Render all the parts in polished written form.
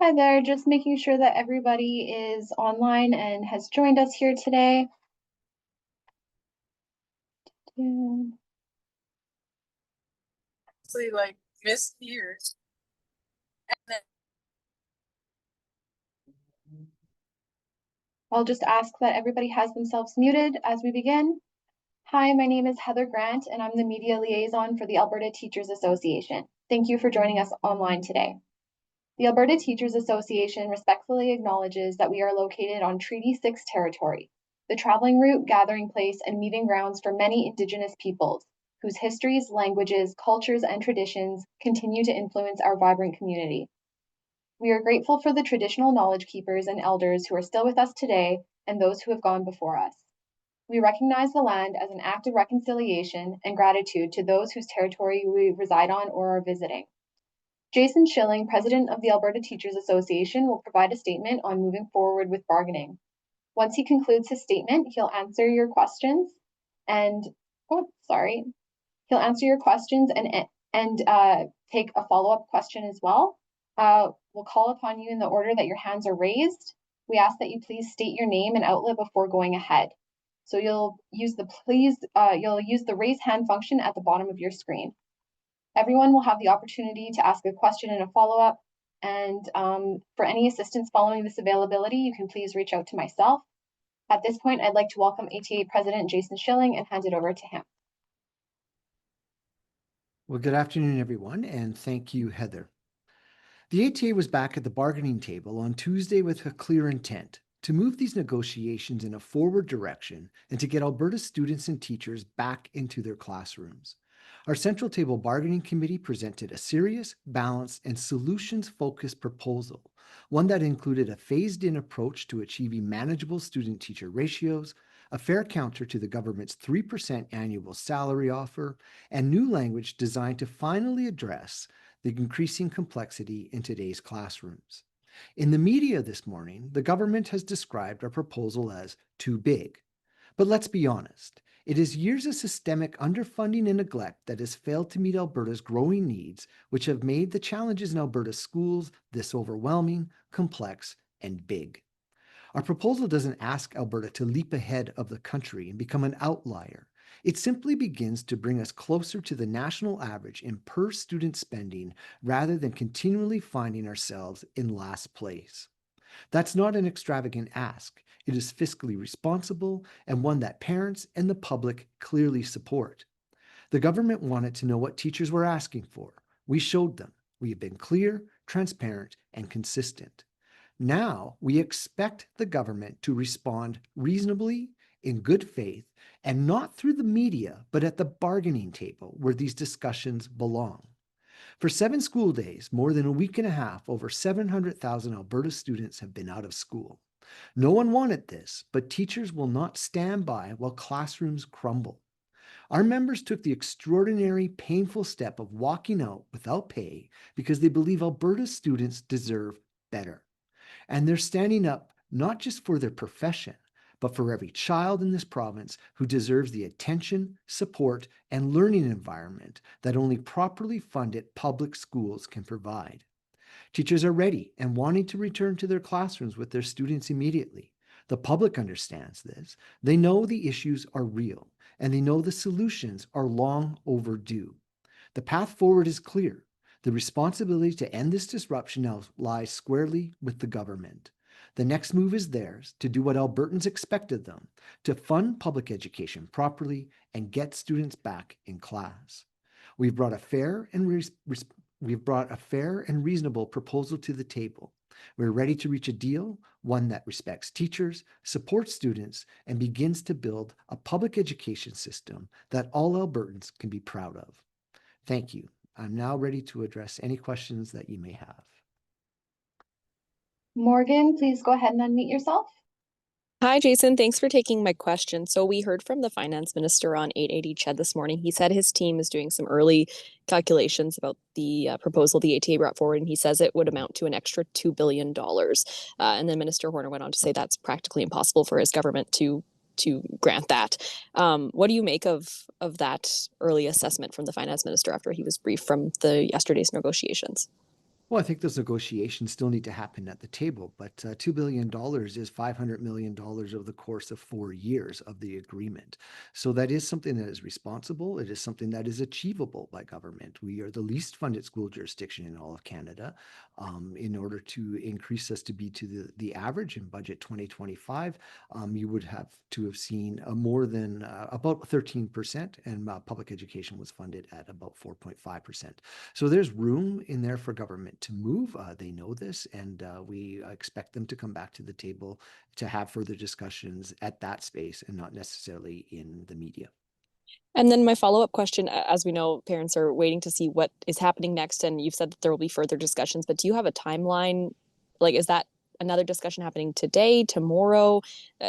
Hi there, just making sure that everybody is online and has joined us here today. And Like missed years. I'll just ask that everybody has themselves muted as we begin. Hi, my name is Heather Grant, and I'm the media liaison for the Alberta Teachers Association. Thank you for joining us online today. The Alberta Teachers Association respectfully acknowledges that we are located on Treaty 6 territory, the traveling route, gathering place, and meeting grounds for many Indigenous peoples, whose histories, languages, cultures, and traditions continue to influence our vibrant community. We are grateful for the traditional knowledge keepers and elders who are still with us today and those who have gone before us. We recognize the land as an act of reconciliation and gratitude to those whose territory we reside on or are visiting. Jason Schilling, president of the Alberta Teachers Association, will provide a statement on moving forward with bargaining. Once he concludes his statement, he'll answer your questions and, he'll answer your questions and take a follow-up question as well. We'll call upon you in the order that your hands are raised. We ask that you please state your name and outlet before going ahead. So you'll use the raise hand function at the bottom of your screen. Everyone will have the opportunity to ask a question and a follow-up. And for any assistance following this availability, you can please reach out to myself. At this point, I'd like to welcome ATA President Jason Schilling and hand it over to him. Well, good afternoon, everyone, and thank you, Heather. The ATA was back at the bargaining table on Tuesday with a clear intent to move these negotiations in a forward direction and to get Alberta students and teachers back into their classrooms. Our Central Table Bargaining Committee presented a serious, balanced, and solutions-focused proposal, one that included a phased-in approach to achieving manageable student-teacher ratios, a fair counter to the government's 3% annual salary offer, and new language designed to finally address the increasing complexity in today's classrooms. In the media this morning, the government has described our proposal as too big. But let's be honest, it is years of systemic underfunding and neglect that has failed to meet Alberta's growing needs, which have made the challenges in Alberta's schools this overwhelming, complex, and big. Our proposal doesn't ask Alberta to leap ahead of the country and become an outlier. It simply begins to bring us closer to the national average in per-student spending rather than continually finding ourselves in last place. That's not an extravagant ask. It is fiscally responsible and one that parents and the public clearly support. The government wanted to know what teachers were asking for. We showed them. We have been clear, transparent, and consistent. Now we expect the government to respond reasonably, in good faith, and not through the media, but at the bargaining table where these discussions belong. For 7 school days, more than a week and a half, over 700,000 Alberta students have been out of school. No one wanted this, but teachers will not stand by while classrooms crumble. Our members took the extraordinary, painful step of walking out without pay because they believe Alberta students deserve better. And they're standing up not just for their profession, but for every child in this province who deserves the attention, support, and learning environment that only properly funded public schools can provide. Teachers are ready and wanting to return to their classrooms with their students immediately. The public understands this. They know the issues are real, and they know the solutions are long overdue. The path forward is clear. The responsibility to end this disruption now lies squarely with the government. The next move is theirs to do what Albertans expected them, to fund public education properly and get students back in class. We've brought a fair and reasonable proposal to the table. We're ready to reach a deal, one that respects teachers, supports students, and begins to build a public education system that all Albertans can be proud of. Thank you. I'm now ready to address any questions that you may have. Morgan, please go ahead and unmute yourself. Hi, Jason. Thanks for taking my question. So we heard from the finance minister on 880 CHED this morning. He said his team is doing some early calculations about the proposal the ATA brought forward, and he says it would amount to an extra $2 billion. And then Minister Horner went on to say that's practically impossible for his government to grant that. What do you make of that early assessment from the finance minister after he was briefed from yesterday's negotiations? Well, I think those negotiations still need to happen at the table, but $2 billion is $500 million over the course of 4 years of the agreement. So that is something that is responsible. It is something that is achievable by government. We are the least funded school jurisdiction in all of Canada. In order to increase us to be to the average in budget 2025, you would have to have seen more than about 13%, and public education was funded at about 4.5%. So there's room in there for government to move. They know this, and we expect them to come back to the table to have further discussions at that space and not necessarily in the media. And then my follow-up question, as we know, parents are waiting to see what is happening next, and you've said that there will be further discussions, but do you have a timeline? Like, is that another discussion happening today, tomorrow?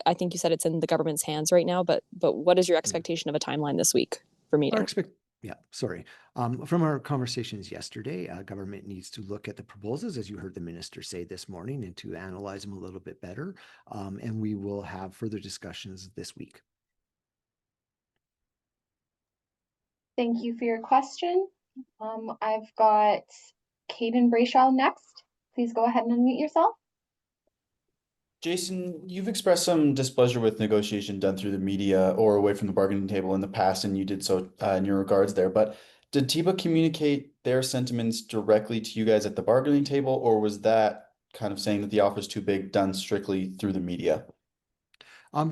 I think you said it's in the government's hands right now, but what is your expectation of a timeline this week for Our meeting? Yeah, sorry. From our conversations yesterday, government needs to look at the proposals, as you heard the minister say this morning, and to analyze them a little bit better. And we will have further discussions this week. Thank you for your question. I've got Caden Brayshaw next. Please go ahead and unmute yourself. Jason, you've expressed some displeasure with negotiation done through the media or away from the bargaining table in the past, and you did so in your regards there. But did TIBA communicate their sentiments directly to you guys at the bargaining table, or was that kind of saying that the offer is too big done strictly through the media?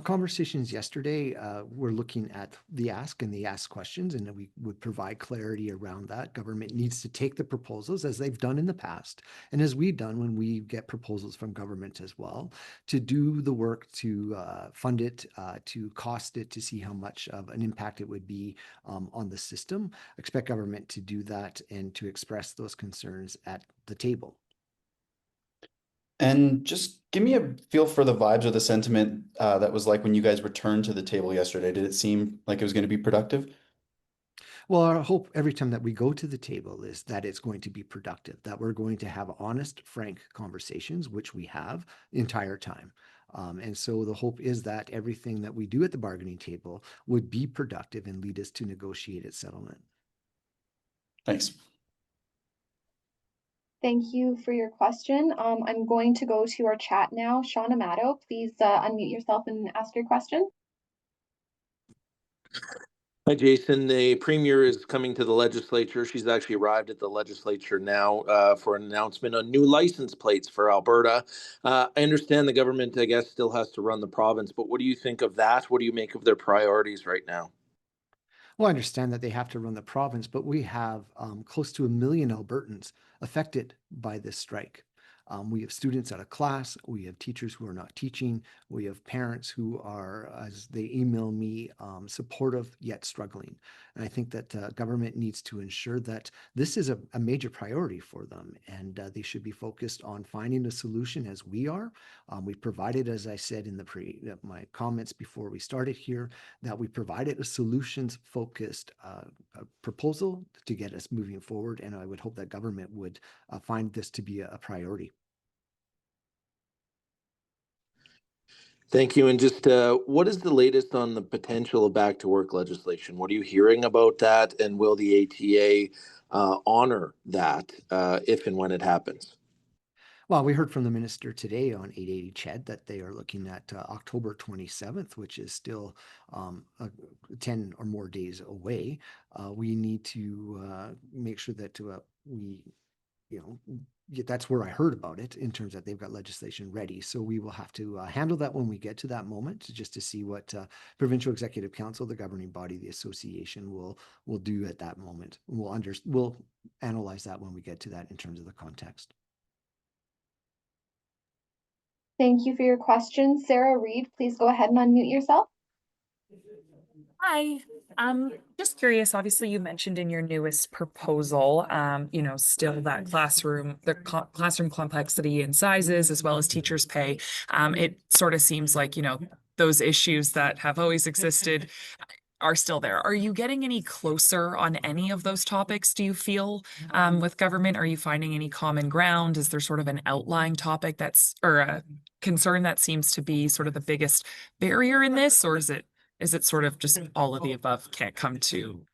Conversations yesterday were looking at the ask and the ask questions, and we would provide clarity around that. Government needs to take the proposals as they've done in the past, and as we've done when we get proposals from government as well, to do the work to fund it, to cost it, to see how much of an impact it would be on the system. Expect government to do that and to express those concerns at the table. And just give me a feel for the vibes or the sentiment that was like when you guys returned to the table yesterday. Did it seem like it was going to be productive? Well, our hope every time that we go to the table is that it's going to be productive, that we're going to have honest, frank conversations, which we have the entire time. And so the hope is that everything that we do at the bargaining table would be productive and lead us to negotiated settlement. Thanks. Thank you for your question. I'm going to go to our chat now. Sean Amato, please unmute yourself and ask your question. Hi, Jason. The premier is coming to the legislature. She's actually arrived at the legislature now for an announcement on new license plates for Alberta. I understand the government, I guess, still has to run the province, but what do you think of that? What do you make of their priorities right now? Well, I understand that they have to run the province, but we have close to 1 million Albertans affected by this strike. We have students out of class. We have teachers who are not teaching. We have parents who are, as they email me, supportive yet struggling. And I think that government needs to ensure that this is a major priority for them, and they should be focused on finding a solution as we are. We provided, as I said in my comments before we started here, that we provided a solutions-focused proposal to get us moving forward, and I would hope that government would find this to be a priority. Thank you. And just what is the latest on the potential of back to work legislation? What are you hearing about that? And will the ATA honor that if and when it happens? Well, we heard from the minister today on 880 CHED that they are looking at October 27th, which is still 10 or more days away. We need to make sure that that's where I heard about it in terms that they've got legislation ready. So we will have to handle that when we get to that moment, just to see what Provincial Executive Council, the governing body, the association will do at that moment. We'll analyze that when we get to that in terms of the context. Thank you for your question. Sarah Reed, please go ahead and unmute yourself. Hi, just curious, obviously you mentioned in your newest proposal, still that classroom complexity and sizes as well as teachers' pay. It sort of seems like, those issues that have always existed are still there. Are you getting any closer on any of those topics, do you feel, with government? Are you finding any common ground? Is there sort of an outlying topic or a concern that seems to be sort of the biggest barrier in this, or is it sort of just all of the above can't come to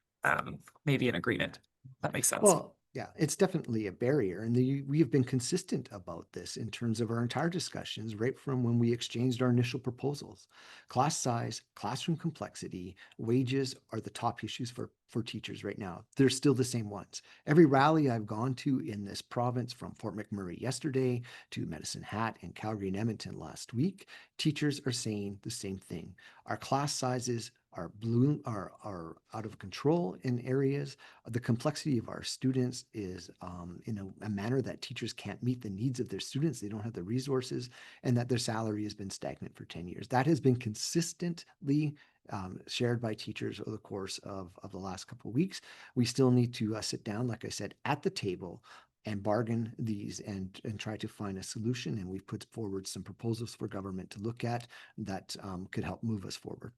maybe an agreement? That makes sense. Well, Yeah, it's definitely a barrier. And we have been consistent about this in terms of our entire discussions, right from when we exchanged our initial proposals. Class size, classroom complexity, wages are the top issues for teachers right now. They're still the same ones. Every rally I've gone to in this province, from Fort McMurray yesterday to Medicine Hat and Calgary and Edmonton last week, teachers are saying the same thing. Our class sizes are out of control in areas. The complexity of our students is in a manner that teachers can't meet the needs of their students. They don't have the resources, and that their salary has been stagnant for 10 years. That has been consistently shared by teachers over the course of the last couple of weeks. We still need to sit down, like I said, at the table and bargain these and try to find a solution. And we've put forward some proposals for government to look at that could help move us forward.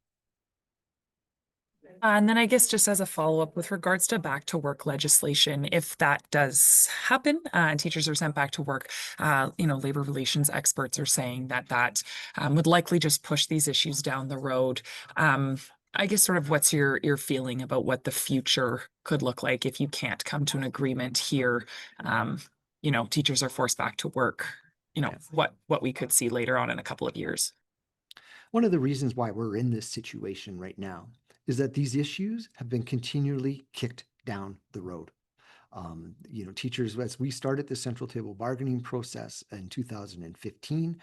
And then I guess just as a follow-up with regards to back to work legislation, if that does happen and teachers are sent back to work, labor relations experts are saying that would likely just push these issues down the road. I guess sort of what's your feeling about what the future could look like if you can't come to an agreement here? Teachers are forced back to work, what we could see later on in a couple of years. One of the reasons why we're in this situation right now is that these issues have been continually kicked down the road. Teachers, as we started the central table bargaining process in 2015,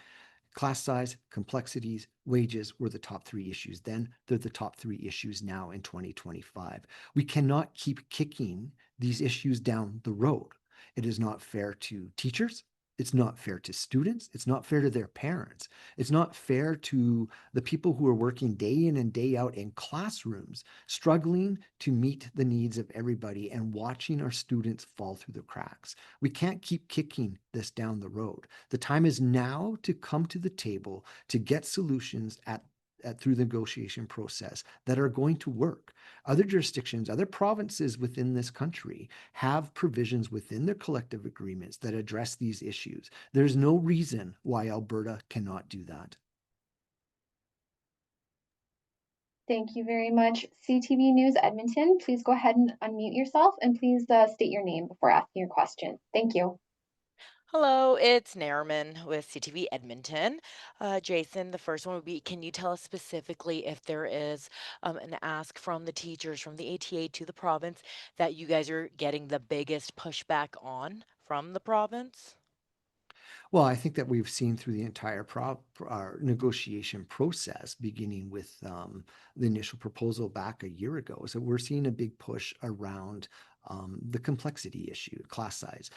class size, complexities, wages were the top three issues then. They're the top three issues now in 2025. We cannot keep kicking these issues down the road. It is not fair to teachers. It's not fair to students. It's not fair to their parents. It's not fair to the people who are working day in and day out in classrooms, struggling to meet the needs of everybody and watching our students fall through the cracks. We can't keep kicking this down the road. The time is now to come to the table to get solutions through the negotiation process that are going to work. Other jurisdictions, other provinces within this country have provisions within their collective agreements that address these issues. There's no reason why Alberta cannot do that. Thank you very much. CTV News Edmonton, please go ahead and unmute yourself and please state your name before asking your question. Thank you. Hello, it's Nairman with CTV Edmonton. Jason, the first one would be, can you tell us specifically if there is an ask from the teachers, from the ATA to the province, that you guys are getting the biggest pushback on from the province? Well, I think that we've seen through the entire negotiation process, beginning with the initial proposal back a year ago, so we're seeing a big push around the complexity issue, class size.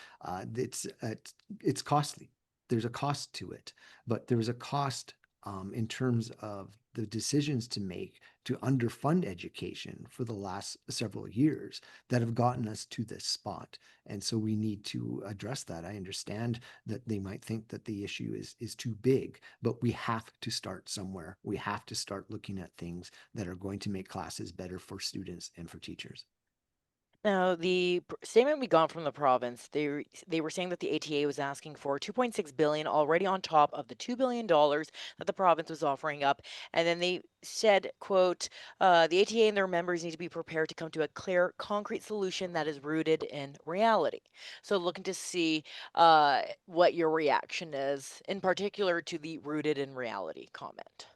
It's costly. There's a cost to it, but there's a cost in terms of the decisions to make to underfund education for the last several years that have gotten us to this spot. And so we need to address that. I understand that they might think that the issue is too big, but we have to start somewhere. We have to start looking at things that are going to make classes better for students and for teachers. Now, the statement we got from the province, they were saying that the ATA was asking for 2.6 billion already on top of the $2 billion that the province was offering up. And then they said, quote, the ATA and their members need to be prepared to come to a clear, concrete solution that is rooted in reality. So looking to see what your reaction is, in particular to the rooted in reality comment.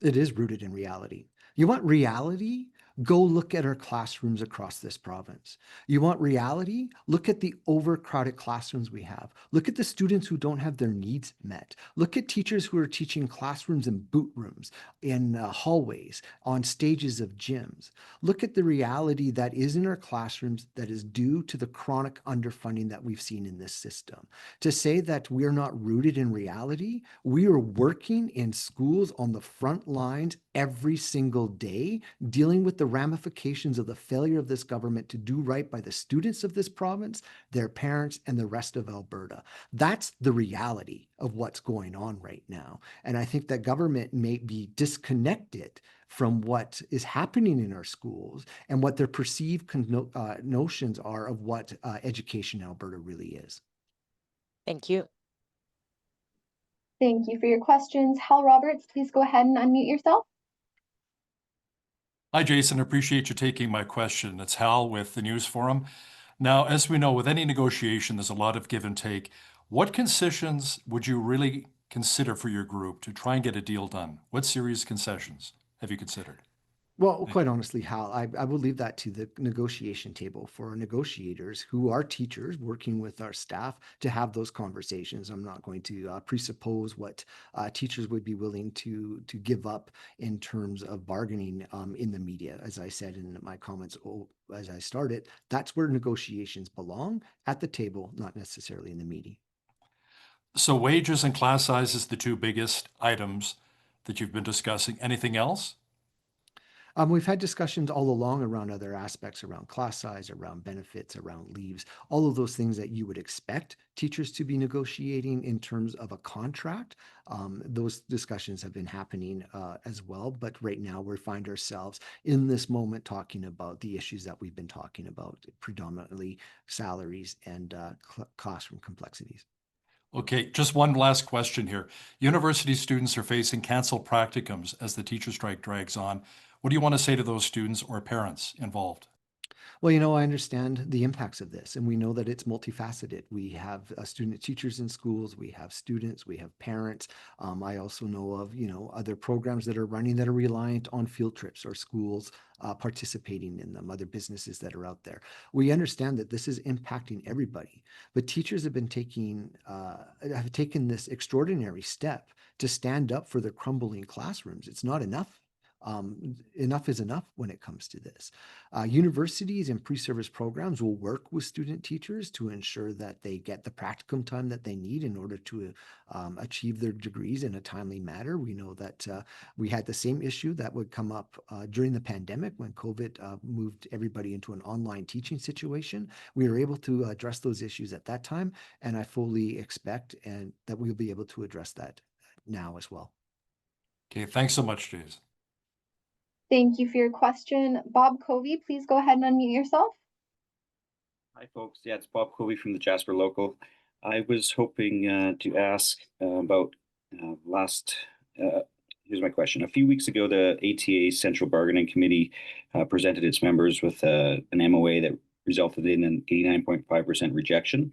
It is rooted in reality. You want reality? Go look at our classrooms across this province. You want reality? Look at the overcrowded classrooms we have. Look at the students who don't have their needs met. Look at teachers who are teaching classrooms in boot rooms, in hallways, on stages of gyms. Look at the reality that is in our classrooms that is due to the chronic underfunding that we've seen in this system. To say that we're not rooted in reality, we are working in schools on the front lines every single day, dealing with the ramifications of the failure of this government to do right by the students of this province, their parents, and the rest of Alberta. That's the reality of what's going on right now. And I think that government may be disconnected from what is happening in our schools and what their perceived notions are of what education in Alberta really is. Thank you. Thank you for your questions. Hal Roberts, please go ahead and unmute yourself. Hi, Jason. Appreciate you taking my question. It's Hal with the News Forum. Now, as we know, with any negotiation, there's a lot of give and take. What concessions would you really consider for your group to try and get a deal done? What serious concessions have you considered? Well, Thank quite honestly, Hal, I will leave that to the negotiation table for our negotiators who are teachers working with our staff to have those conversations. I'm not going to presuppose what teachers would be willing to give up in terms of bargaining in the media. As I said in my comments as I started, that's where negotiations belong, at the table, not necessarily in the media. So wages and class sizes, the two biggest items that you've been discussing. Anything else? We've had discussions all along around other aspects, around class size, around benefits, around leaves, all of those things that you would expect teachers to be negotiating in terms of a contract. Those discussions have been happening as well. But right now, we find ourselves in this moment talking about the issues that we've been talking about, predominantly salaries and classroom complexities. Okay, just one last question here. University students are facing canceled practicums as the teacher strike drags on. What do you want to say to those students or parents involved? Well, you know, I understand the impacts of this, and we know that it's multifaceted. We have student teachers in schools, we have students, we have parents. I also know of, you know, other programs that are running that are reliant on field trips or schools participating in them, other businesses that are out there. We understand that this is impacting everybody, but teachers have taken this extraordinary step to stand up for their crumbling classrooms. It's not enough. Enough is enough when it comes to this. Universities and pre-service programs will work with student teachers to ensure that they get the practicum time that they need in order to achieve their degrees in a timely manner. We know that we had the same issue that would come up during the pandemic when COVID moved everybody into an online teaching situation. We were able to address those issues at that time, and I fully expect and that we'll be able to address that now as well. Okay, thanks so much, Jason. Thank you for your question. Bob Covey, please go ahead and unmute yourself. Hi, folks. Yeah, it's Bob Covey from the Jasper Local. I was hoping to ask about last. Here's my question. A few weeks ago, the ATA Central Bargaining Committee presented its members with an MOA that resulted in an 89.5% rejection.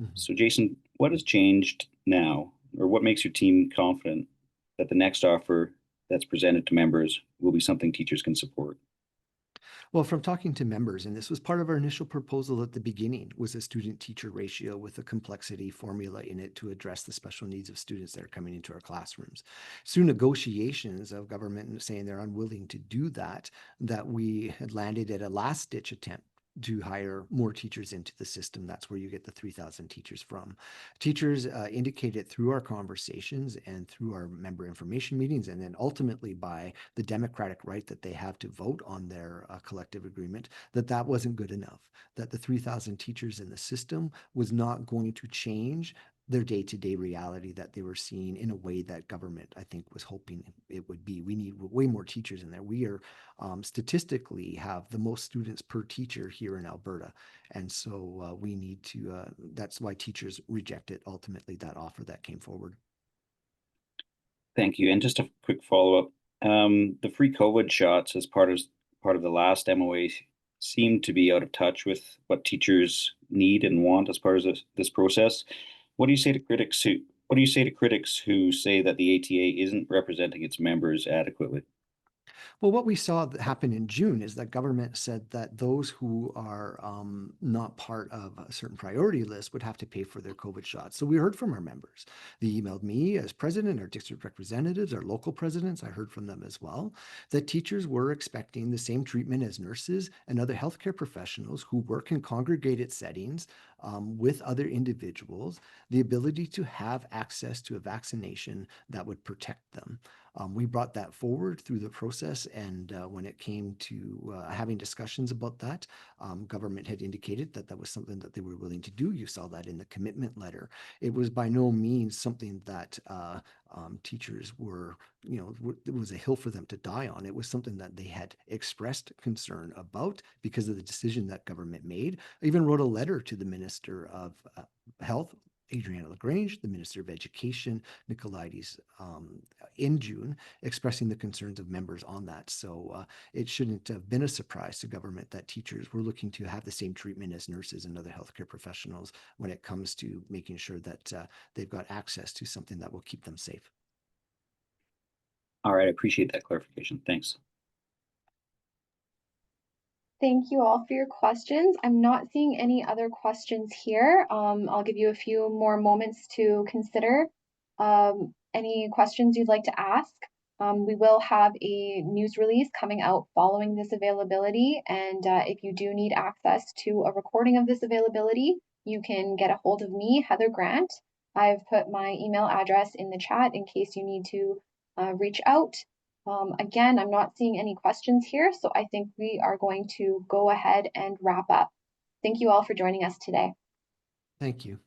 Mhm. So, Jason, what has changed now, or what makes your team confident that the next offer that's presented to members will be something teachers can support? Well, from talking to members, and this was part of our initial proposal at the beginning, was a student-teacher ratio with a complexity formula in it to address the special needs of students that are coming into our classrooms. Through negotiations of government saying they're unwilling to do that, that we had landed at a last-ditch attempt to hire more teachers into the system. That's where you get the 3,000 teachers from. Teachers indicated through our conversations and through our member information meetings, and then ultimately by the democratic right that they have to vote on their collective agreement, that that wasn't good enough, that the 3,000 teachers in the system was not going to change their day-to-day reality that they were seeing in a way that government, I think, was hoping it would be. We need way more teachers in there. We are statistically have the most students per teacher here in Alberta. And so we need to, that's why teachers rejected ultimately that offer that came forward. Thank you. And just a quick follow-up. The free COVID shots as part of the last MOA seem to be out of touch with what teachers need and want as part of this process. What do you say to critics who say that the ATA isn't representing its members adequately? Well, what we saw that happen in June is that government said that those who are not part of a certain priority list would have to pay for their COVID shots. So we heard from our members. They emailed me as president, our district representatives, our local presidents. I heard from them as well, that teachers were expecting the same treatment as nurses and other healthcare professionals who work in congregated settings with other individuals, the ability to have access to a vaccination that would protect them. We brought that forward through the process, and when it came to having discussions about that, government had indicated that that was something that they were willing to do. You saw that in the commitment letter. It was by no means something that teachers were, you know, it was a hill for them to die on. It was something that they had expressed concern about because of the decision that government made. I even wrote a letter to the Minister of Health Adriana LaGrange, the Minister of Education, Nicolaides, in June, expressing the concerns of members on that. So it shouldn't have been a surprise to government that teachers were looking to have the same treatment as nurses and other healthcare professionals when it comes to making sure that they've got access to something that will keep them safe. All right, I appreciate that clarification. Thanks. Thank you all for your questions. I'm not seeing any other questions here. I'll give you a few more moments to consider any questions you'd like to ask. We will have a news release coming out following this availability. And if you do need access to a recording of this availability, you can get a hold of me, Heather Grant. I've put my email address in the chat in case you need to reach out. Again, I'm not seeing any questions here, so I think we are going to go ahead and wrap up. Thank you all for joining us today. Thank you.